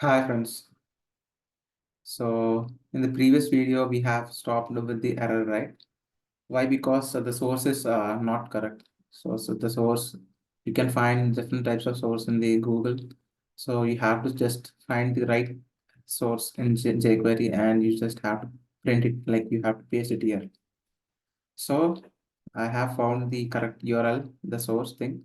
Hi friends. So in the previous video, we have stopped with the error, right? Why? Because the source is not correct. So the source, you can find different types of source in the Google. So you have to just find the right source in jQuery and you just have to print it, like you have to paste it here. So I have found the correct URL, the source thing,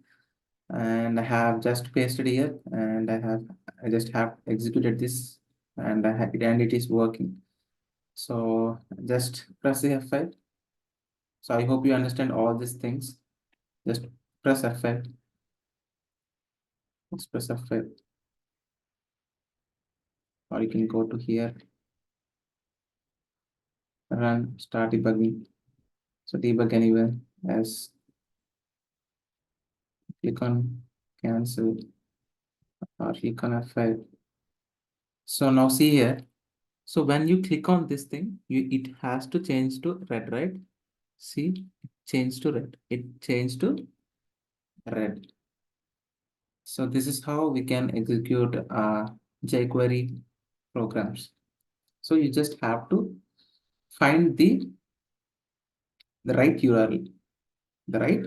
and I have just pasted here and I just have executed this and and it is working. So just press the F5. So I hope you understand all these things. Just press F5. Let's press F5. Or you can go to here, run, start debugging. So debug anywhere as click on cancel or click on F5. So now see here. So when you click on this thing, it has to change to red, right? See, change to red. It changed to red. So this is how we can execute jQuery programs. So you just have to find the right URL, the right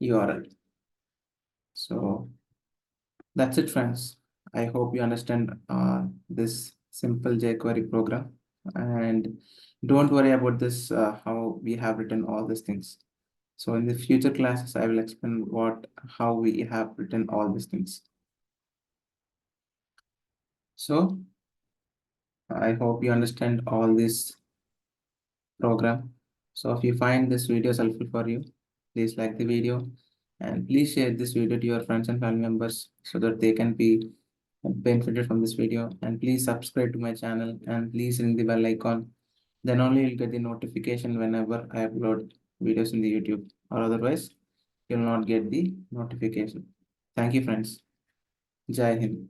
URL. So that's it, friends. I hope you understand this simple jQuery program, and don't worry about this, how we have written all these things. So in the future classes, I will explain how we have written all these things. So I hope you understand all this program. So if you find this video helpful for you, please like the video and please share this video to your friends and family members so that they can be benefited from this video. And please subscribe to my channel and please ring the bell icon. Then only you'll get the notification whenever I upload videos in the YouTube, or otherwise you'll not get the notification. Thank you, friends. Jai Hind.